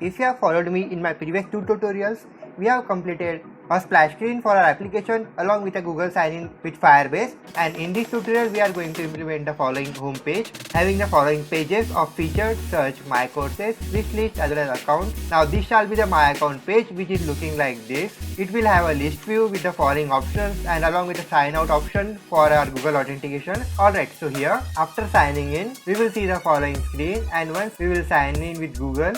If you have followed me in my previous two tutorials, we have completed a splash screen for our application along with a Google sign-in with Firebase, and in this tutorial we are going to implement the following home page having the following pages of featured, search, my courses, wish list as well as account. Now this shall be the my account page, which is looking like this. It will have a list view with the following options and along with a sign out option for our Google authentication. Alright, so here after signing in we will see the following screen, and once we will sign in with Google.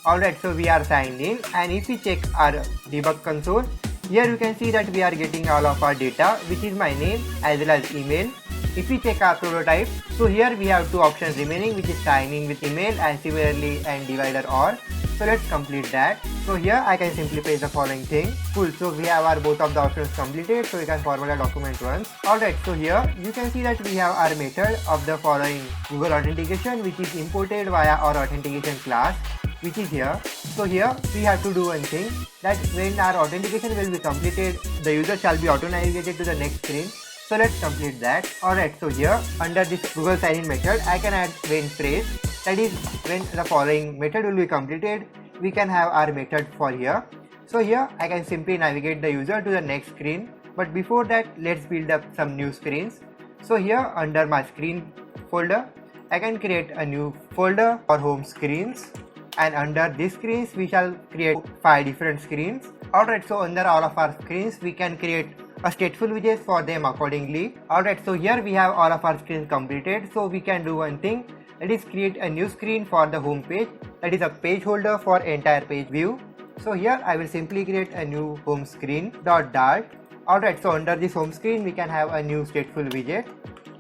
Alright, so we are signed in, and if we check our debug console, here you can see that we are getting all of our data, which is my name as well as email. If we check our prototype, so here we have two options remaining, which is sign in with email and similarly and divider or. So let's complete that. So here I can simply paste the following thing. Cool, so we have our both of the options completed, so we can format a document once. Alright, so here you can see that we have our method of the following Google authentication, which is imported via our authentication class, which is here. So here we have to do one thing, that when our authentication will be completed, the user shall be auto navigated to the next screen. So let's complete that. Alright, so here under this Google sign-in method I can add when phrase, that is when the following method will be completed, we can have our method for here. So here I can simply navigate the user to the next screen, but before that let's build up some new screens. So here under my screen folder I can create a new folder for home screens, and under these screens we shall create 5 different screens. Alright, so under all of our screens we can create a stateful widgets for them accordingly. Alright, so here we have all of our screens completed, so we can do one thing, that is create a new screen for the home page, that is a page holder for entire page view. So here I will simply create a new home screen .dart. Alright, so under this home screen we can have a new stateful widget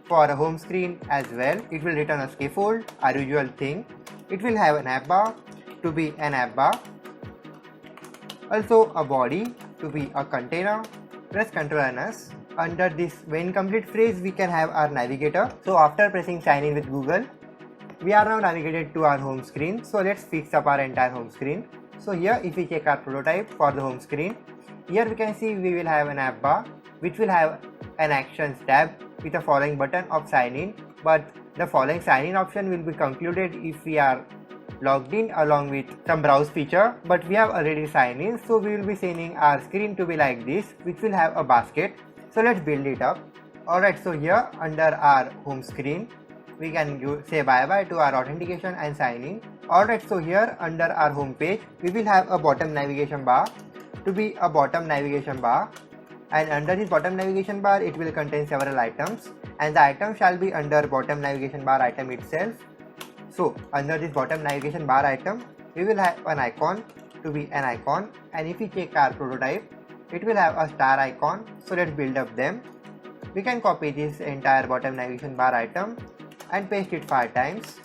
for a home screen as well. It will return a scaffold, our usual thing. It will have an app bar to be an app bar, also a body to be a container. Press Ctrl and S. Under this when complete phrase we can have our navigator. So after pressing sign in with Google, we are now navigated to our home screen. So let's fix up our entire home screen. So here if we check our prototype for the home screen, here we can see we will have an app bar which will have an actions tab with the following button of sign in, but the following sign in option will be concluded if we are logged in along with some browse feature, but we have already signed in, so we will be sending our screen to be like this, which will have a basket. So let's build it up. Alright, so here under our home screen we can say bye bye to our authentication and sign in. Alright, so here under our home page we will have a bottom navigation bar to be a bottom navigation bar, and under this bottom navigation bar it will contain several items, and the item shall be under bottom navigation bar item itself. So under this bottom navigation bar item we will have an icon to be an icon, and if we check our prototype it will have a star icon. So let's build up them. We can copy this entire bottom navigation bar item and paste it 5 times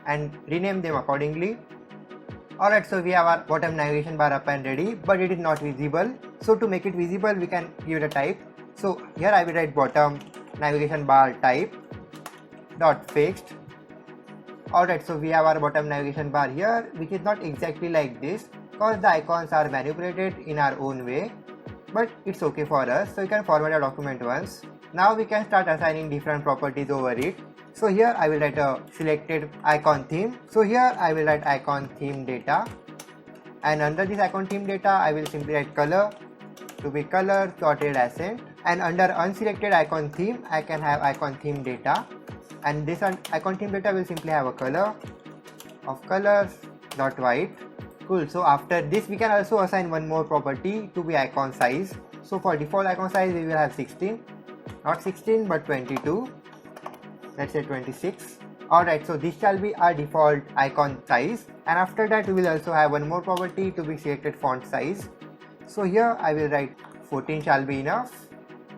and rename them accordingly. Alright, so we have our bottom navigation bar up and ready, but it is not visible. So to make it visible we can give it a type. So here I will write bottom navigation bar type dot fixed. Alright, so we have our bottom navigation bar here, which is not exactly like this because the icons are manipulated in our own way, but it's okay for us, so you can format a document once. Now we can start assigning different properties over it. So here I will write a selected icon theme. So here I will write icon theme data, and under this icon theme data I will simply write color to be color sorted ascent, and under unselected icon theme I can have icon theme data, and this icon theme data will simply have a color of colors dot white. Cool, so after this we can also assign one more property to be icon size. So for default icon size we will have 16, not 16 but 22, let's say 26. Alright, so this shall be our default icon size, and after that we will also have one more property to be selected font size. So here I will write 14 shall be enough,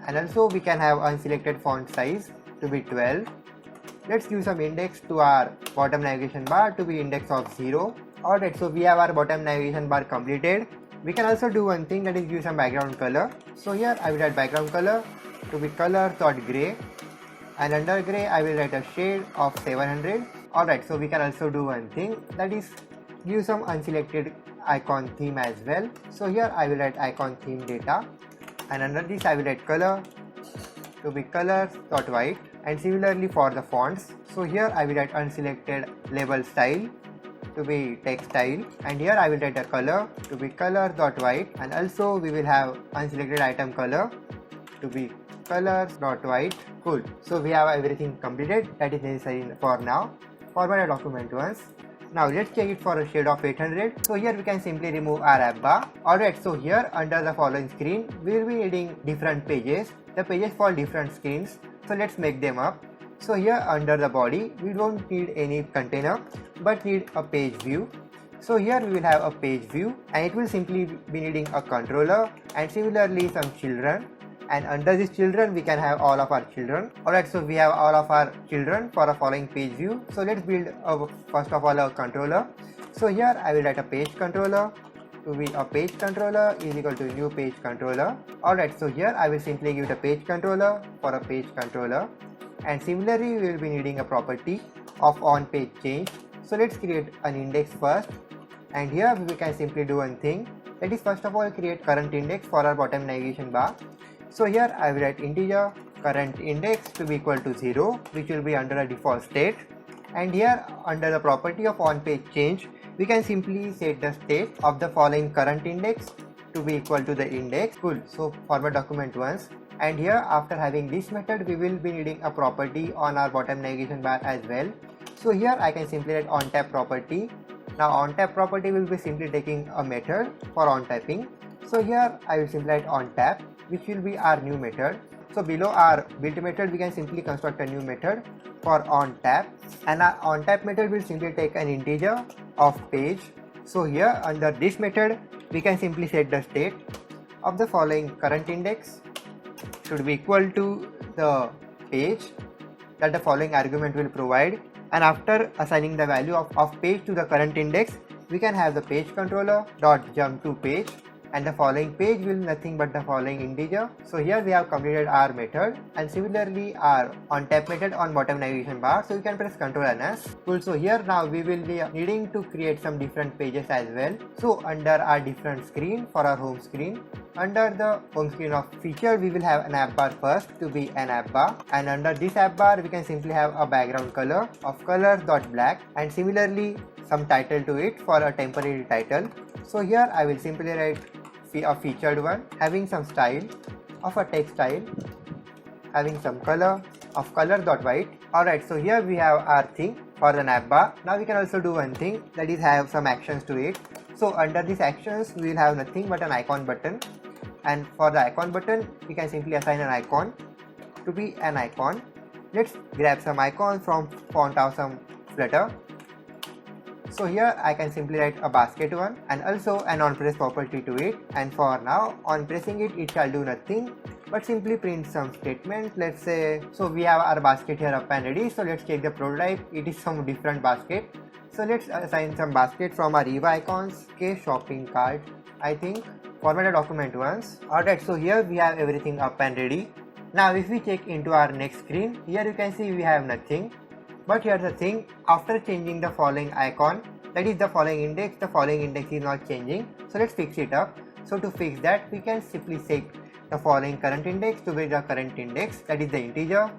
and also we can have unselected font size to be 12. Let's give some index to our bottom navigation bar to be index of 0. Alright, so we have our bottom navigation bar completed. We can also do one thing, that is give some background color. So here I will write background color to be color dot gray, and under gray I will write a shade of 700. Alright, so we can also do one thing, that is give some unselected icon theme as well. So here I will write icon theme data, and under this I will write color to be colors dot white, and similarly for the fonts. So here I will write unselected label style to be text style, and here I will write a color to be color.white, and also we will have unselected item color to be colors.white. Cool. So we have everything completed that is necessary for now. Format a document once. Now let's check it for a shade of 800. So here we can simply remove our app bar. Alright, so here under the following screen we will be needing different pages. The pages for different screens. So let's make them up. So here under the body we don't need any container but need a page view. So here we will have a page view and it will simply be needing a controller and similarly some children. And under this children we can have all of our children. Alright, so we have all of our children for a following page view. So let's build first of all a controller. So here I will write a page controller to be a page controller is equal to new page controller. Alright, so here I will simply give it a page controller for a page controller, and similarly we will be needing a property of on page change. So let's create an index first, and here we can simply do one thing, that is first of all create current index for our bottom navigation bar. So here I will write integer current index to be equal to 0, which will be under a default state, and here under the property of on page change we can simply set the state of the following current index to be equal to the index. Cool. So format document once, and here after having this method we will be needing a property on our bottom navigation bar as well. So here I can simply write on tap property. Now on tap property will be simply taking a method for on tapping. So here I will simply write on tap, which will be our new method. So below our built method we can simply construct a new method for on tap, and our on tap method will simply take an integer of page. So here under this method we can simply set the state of the following current index should be equal to the page that the following argument will provide, and after assigning the value of page to the current index we can have the page controller dot jump to page, and the following page will nothing but the following integer. So here we have completed our method, and similarly our on tap method on bottom navigation bar. So you can press Ctrl and S. Cool. So here now we will be needing to create some different pages as well. So under our different screen for our home screen, under the home screen of feature we will have an app bar first to be an app bar, and under this app bar we can simply have a background color of color.black, and similarly some title to it for a temporary title. So here I will simply write a featured one having some style of a text style, having some color of color.white. Alright, so here we have our thing for the nav bar. Now we can also do one thing, that is have some actions to it. So under these actions we will have nothing but an icon button, and for the icon button we can simply assign an icon to be an icon. Let's grab some icons from Font Awesome Flutter. So here I can simply write a basket one and also an on press property to it, and for now on pressing it shall do nothing but simply print some statement. Let's say, so we have our basket here up and ready. So let's check the prototype, it is some different basket. So let's assign some basket from our Eva icons. Okay, shopping cart I think. Format a document once. Alright, so here we have everything up and ready. Now if we check into our next screen, here you can see we have nothing. But here's the thing, after changing the following icon, that is the following index is not changing. So let's fix it up. So to fix that we can simply set the following current index to be the current index, that is the integer.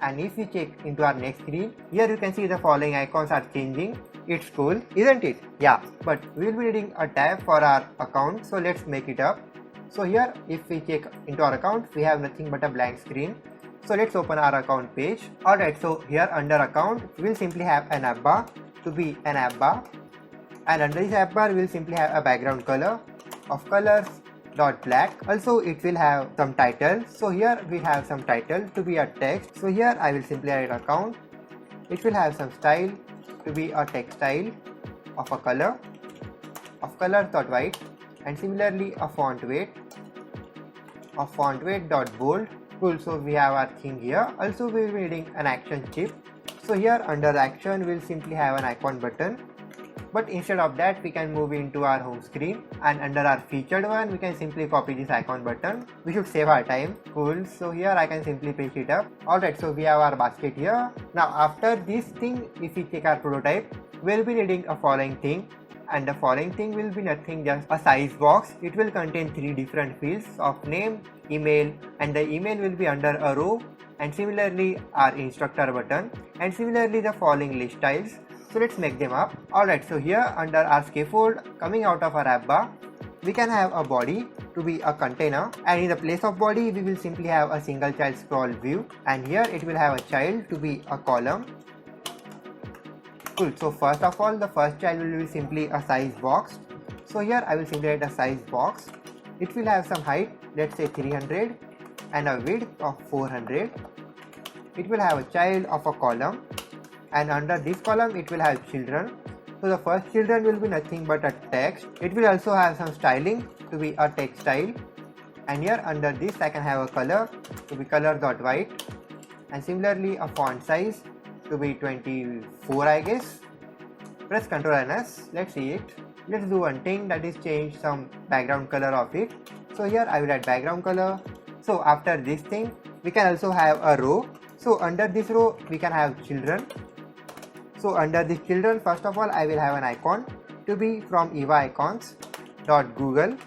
And if we check into our next screen, here you can see the following icons are changing. It's cool, isn't it? Yeah, but we will be needing a tab for our account, so let's make it up. So here if we check into our account, we have nothing but a blank screen. So let's open our account page. Alright, so here under account we will simply have an app bar to be an app bar, and under this app bar we will simply have a background color of colors.black. Also it will have some title. So here we have some title to be a text. So here I will simply write account. It will have some style to be a text style of a color of color.white, and similarly a font weight of font weight.bold. Cool, so we have our thing here. Also we will be needing an action chip. So here under the action we will simply have an icon button, but instead of that we can move into our home screen, and under our featured one we can simply copy this icon button. We should save our time. Cool, so here I can simply paste it up. Alright, so we have our basket here. Now after this thing, if we check our prototype, we will be needing a following thing, and the following thing will be nothing just a size box. It will contain 3 different fields of name, email, and the email will be under a row, and similarly our instructor button, and similarly the following list styles. So let's make them up. Alright, so here under our scaffold, coming out of our app bar, we can have a body to be a container, and in the place of body we will simply have a single child scroll view, and here it will have a child to be a column. Cool. So first of all, the first child will be simply a size box. So here I will simply write a size box. It will have some height, let's say 300, and a width of 400. It will have a child of a column, and under this column it will have children. So the first children will be nothing but a text. It will also have some styling to be a text style, and here under this I can have a color to be color.white, and similarly a font size to be 24 I guess. Press Ctrl and S. Let's see it. Let's do one thing, that is change some background color of it. So here I will add background color. So after this thing we can also have a row. So under this row we can have children. So under this children, first of all I will have an icon to be from evaicons.google.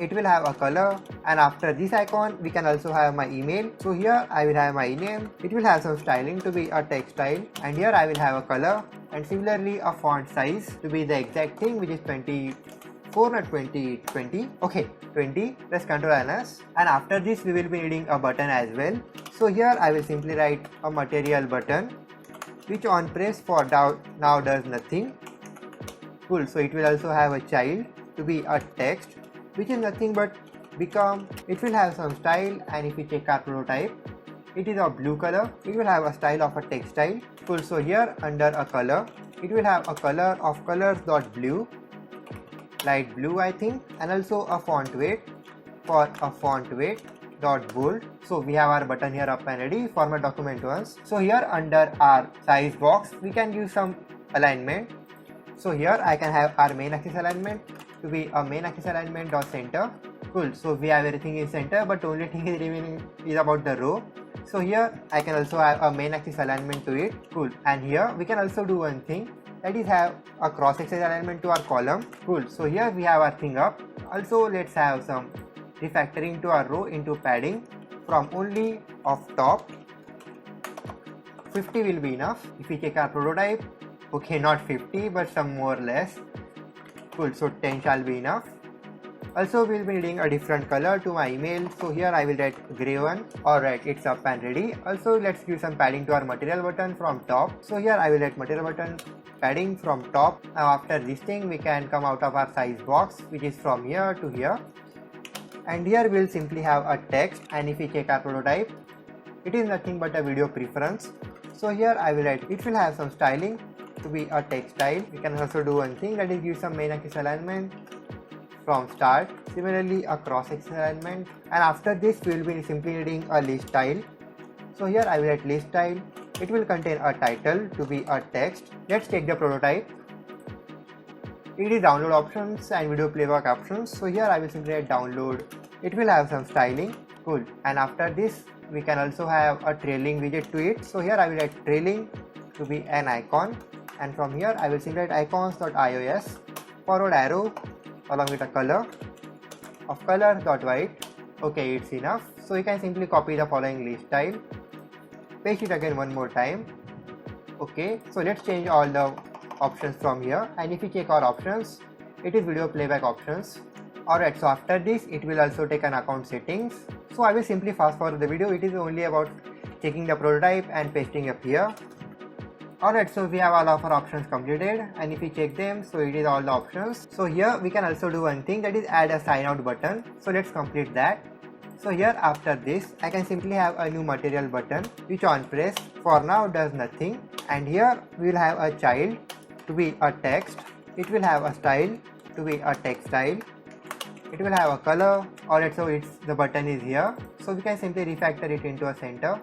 It will have a color, and after this icon we can also have my email. So here I will have my name. It will have some styling to be a text style, and here I will have a color, and similarly a font size to be the exact thing, which is 24 not 20. Okay, 20. Press Ctrl and S, and after this we will be needing a button as well. So here I will simply write a material button, which on press for now does nothing. Cool. So it will also have a child to be a text, which is nothing but become. It will have some style, and if we check our prototype, it is of blue color. It will have a style of a text style. Cool. So here under a color, it will have a color of colors.blue, light blue I think, and also a font weight for a font weight bold. So we have our button here up and ready. Format document once. So here under our size box we can use some alignment. So here I can have our main axis alignment to be a main axis alignment dot center. Cool. So we have everything in center, but the only thing is remaining is about the row. So here I can also have a main axis alignment to it. Cool. And here we can also do one thing, that is have a cross axis alignment to our column. Cool. So here we have our thing up. Also let's have some refactoring to our row into padding from only of top. 50 will be enough. If we check our prototype, okay, not 50 but some more or less. Cool. So 10 shall be enough. Also we will be needing a different color to my email. So here I will write gray one. Alright, it's up and ready. Also let's give some padding to our material button from top. So here I will write material button padding from top. Now after this thing we can come out of our size box, which is from here to here. And here we will simply have a text, and if we check our prototype, it is nothing but a video preference. So here I will write, it will have some styling to be a text style. We can also do one thing, that is give some main axis alignment from start. Similarly a cross axis alignment, and after this we will be simply needing a list style. So here I will write list style. It will contain a title to be a text. Let's check the prototype. It is download options and video playback options. So here I will simply write download. It will have some styling. Cool. And after this we can also have a trailing widget to it. So here I will write trailing to be an icon, and from here I will simply write icons.ios forward arrow along with a color of color.white. Okay, it's enough. So you can simply copy the following list style, paste it again one more time. Okay, so let's change all the options from here, and if we check our options, it is video playback options. Alright, so after this it will also take an account settings. So I will simply fast forward the video. It is only about checking the prototype and pasting up here. Alright, so we have all of our options completed, and if we check them, so it is all the options. So here we can also do one thing, that is add a sign out button. So let's complete that. So here after this I can simply have a new material button, which on press for now does nothing, and here we will have a child to be a text. It will have a style to be a text style. It will have a color. Alright, so the button is here. So we can simply refactor it into a center.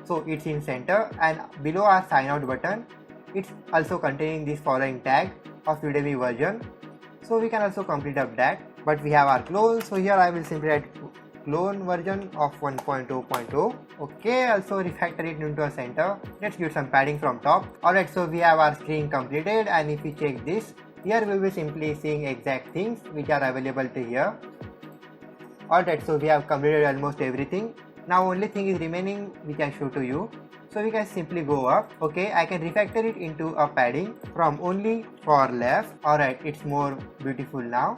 So it's in center, and below our sign out button, it's also containing this following tag of Udemy version. So we can also complete up that. But we have our clone. So here I will simply write clone version of 1.0.0. Okay, also refactor it into a center. Let's give some padding from top. Alright, so we have our screen completed, and if we check this, here we will be simply seeing exact things which are available to here. Alright, so we have completed almost everything. Now only thing is remaining which I show to you. So we can simply go up. Okay, I can refactor it into a padding from only for left. Alright, it's more beautiful now.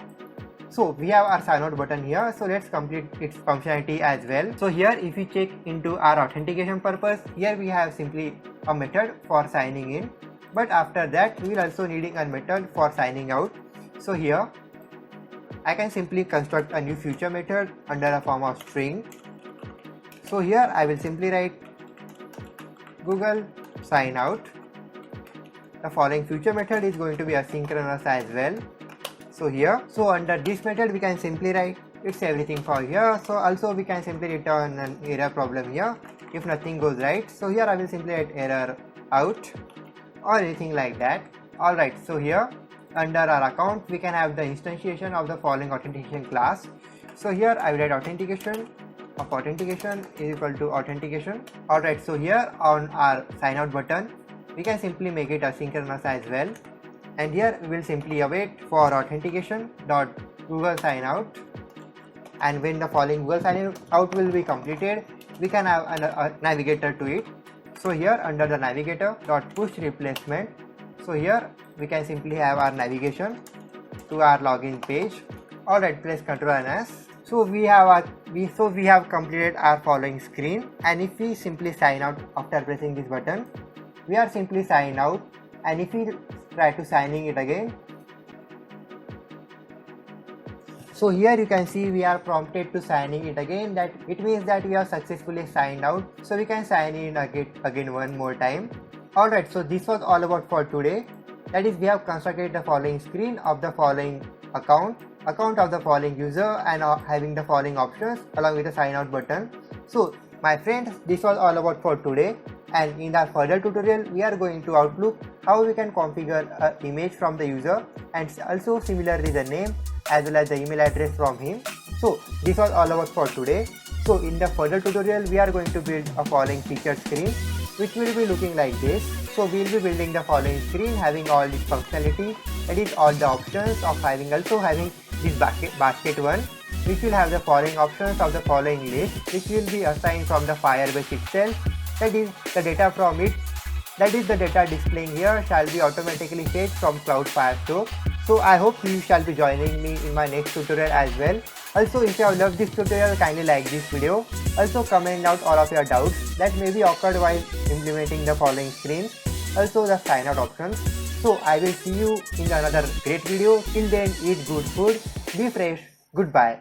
So we have our sign out button here, so let's complete its functionality as well. So here if we check into our authentication purpose, here we have simply a method for signing in, but after that we will also needing a method for signing out. So here I can simply construct a new future method under a form of string. So here I will simply write Google sign out. The following future method is going to be asynchronous as well. So here, so under this method we can simply write it's everything for here. So also we can simply return an error problem here if nothing goes right. So here I will simply write error out or anything like that. Alright, so here under our account we can have the instantiation of the following authentication class. So here I will write authentication of authentication is equal to authentication. Alright, so here on our sign out button we can simply make it asynchronous as well. And here we will simply await for authentication dot Google sign out, and when the following Google sign out will be completed, we can have a navigator to it. So here under the navigator dot push replacement, so here we can simply have our navigation to our login page. Alright, press Ctrl and S. So we have completed our following screen, and if we simply sign out after pressing this button, we are simply sign out, and if we try to signing it again, so here you can see we are prompted to signing it again. That it means that we have successfully signed out, so we can sign in again one more time. Alright, so this was all about for today. That is, we have constructed the following screen of the following account of the following user, and having the following options along with the sign out button. So my friends, this was all about for today, and in our further tutorial we are going to outlook how we can configure an image from the user, and also similarly the name as well as the email address from him. So this was all about for today. So in the further tutorial we are going to build a following featured screen which will be looking like this. So we will be building the following screen having all this functionality, that is all the options of having this basket one, which will have the following options of the following list, which will be assigned from the Firebase itself. That is the data from it, that is the data displaying here shall be automatically fetched from Cloud Firestore. So I hope you shall be joining me in my next tutorial as well. Also, if you have loved this tutorial, kindly like this video. Also comment out all of your doubts that may be occurred while implementing the following screens. Also the sign out options. So I will see you in another great video. Till then, eat good food, be fresh, goodbye.